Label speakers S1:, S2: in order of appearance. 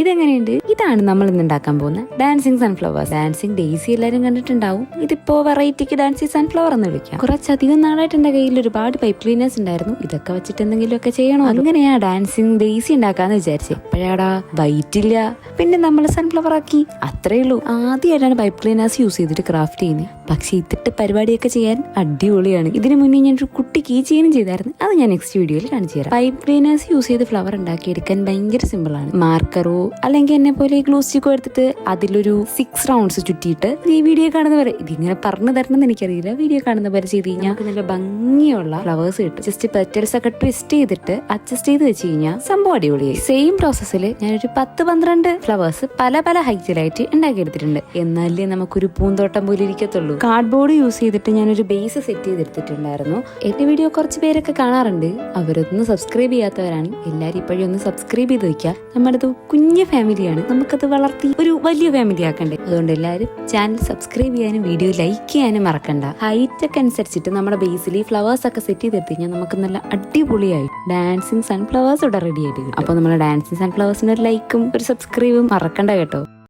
S1: ഇതെങ്ങനെയുണ്ട്? ഇതാണ് നമ്മൾ ഇന്ന് ഉണ്ടാക്കാൻ പോകുന്ന ഡാൻസിങ് സൺഫ്ലവേഴ്സ്. ഡാൻസിങ് ഡെയ്സി എല്ലാവരും കണ്ടിട്ടുണ്ടാവും. ഇതിപ്പോ വെറൈറ്റിക്ക് ഡാൻസിങ് സൺഫ്ലവർ എന്ന് വിളിക്കാം. കുറച്ചധികം നാളായിട്ട് എന്റെ കയ്യിൽ ഒരുപാട് പൈപ്പ് ക്ലീനേഴ്സ് ഉണ്ടായിരുന്നു. ഇതൊക്കെ വെച്ചിട്ട് എന്തെങ്കിലും ഒക്കെ ചെയ്യണോ, അങ്ങനെയാ ഡാൻസിങ് ഡെയ്സി ഉണ്ടാക്കാന്ന് വിചാരിച്ചേ. അപ്പോഴാടാ വൈറ്റ് ഇല്ല, പിന്നെ നമ്മൾ സൺഫ്ലവർ ആക്കി. അത്രേ ഉള്ളൂ. ആദ്യമായിട്ടാണ് പൈപ്പ് ക്ലീനേഴ്സ് യൂസ് ചെയ്തിട്ട് ക്രാഫ്റ്റ് ചെയ്യുന്നത്. പക്ഷെ ഇതിട്ട് പരിപാടിയൊക്കെ ചെയ്യാൻ അടിപൊളിയാണ്. ഇതിനു മുന്നേ ഞാൻ ഒരു കുട്ടി കീ ചെയിനും ചെയ്തായിരുന്നു. അത് ഞാൻ നെക്സ്റ്റ് വീഡിയോയിൽ കാണിച്ചു തരാം. പൈപ്പ് ക്ലീനേഴ്സ് യൂസ് ചെയ്ത് ഫ്ലവർ ഉണ്ടാക്കിയെടുക്കാൻ ഭയങ്കര സിമ്പിൾ ആണ്. മാർക്കറോ അല്ലെങ്കിൽ എന്നെ പോലെ ഗ്ലൂ സ്റ്റിക്കോ എടുത്തിട്ട് അതിലൊരു 6 റൗണ്ട്സ് ചുറ്റിയിട്ട് ഈ വീഡിയോ കാണുന്ന പോലെ, ഇതിങ്ങനെ പറഞ്ഞു തരണം എന്ന് എനിക്കറിയില്ല, വീഡിയോ കാണുന്ന പോലെ ചെയ്ത് കഴിഞ്ഞാൽ നല്ല ഭംഗിയുള്ള ഫ്ലവേഴ്സ് കിട്ടും. ജസ്റ്റ് പെറ്റൽസ് ഒക്കെ ട്വിസ്റ്റ് ചെയ്തിട്ട് അഡ്ജസ്റ്റ് ചെയ്ത് വെച്ച് കഴിഞ്ഞാൽ സംഭവം അടിപൊളിയായി. സെയിം പ്രോസസ്സിൽ ഞാനൊരു 10-12 ഫ്ലവേഴ്സ് പല പല ഹൈറ്റിലായിട്ട് ഉണ്ടാക്കിയെടുത്തിട്ടുണ്ട്. എന്നാലേ നമുക്കൊരു പൂന്തോട്ടം പോലെ ഇരിക്കത്തുള്ളൂ. കാർഡ്ബോർഡ് യൂസ് ചെയ്തിട്ട് ഞാനൊരു ബേസ് സെറ്റ് ചെയ്തെടുത്തിട്ടുണ്ടായിരുന്നു. എന്റെ വീഡിയോ കുറച്ച് പേരൊക്കെ കാണാറുണ്ട്. അവരൊന്നും സബ്സ്ക്രൈബ് ചെയ്യാത്തവരാണ്. എല്ലാവരും ഇപ്പോഴും ഒന്ന് സബ്സ്ക്രൈബ് ചെയ്ത് വെക്കുക. നമ്മുടെ കുഞ്ഞു ഫാമിലിയാണ്, നമുക്കത് വളർത്തി ഒരു വലിയ ഫാമിലി ആക്കണ്ടേ. അതുകൊണ്ട് എല്ലാവരും ചാനൽ സബ്സ്ക്രൈബ് ചെയ്യാനും വീഡിയോ ലൈക്ക് ചെയ്യാനും മറക്കണ്ട. ഹൈറ്റ് ഒക്കെ അനുസരിച്ചിട്ട് നമ്മുടെ ബേസിൽ ഫ്ലവേഴ്സ് ഒക്കെ സെറ്റ് ചെയ്തെടുത്ത് കഴിഞ്ഞാൽ നമുക്ക് നല്ല അടിപൊളിയായി ഡാൻസിങ് സൺഫ്ലവേഴ്സ് ഇവിടെ റെഡി ആയിട്ട് കിട്ടും. അപ്പൊ നമ്മുടെ ഡാൻസിങ് സൺഫ്ലവേഴ്സിന് ഒരു ലൈക്കും ഒരു സബ്സ്ക്രൈബും മറക്കണ്ട കേട്ടോ.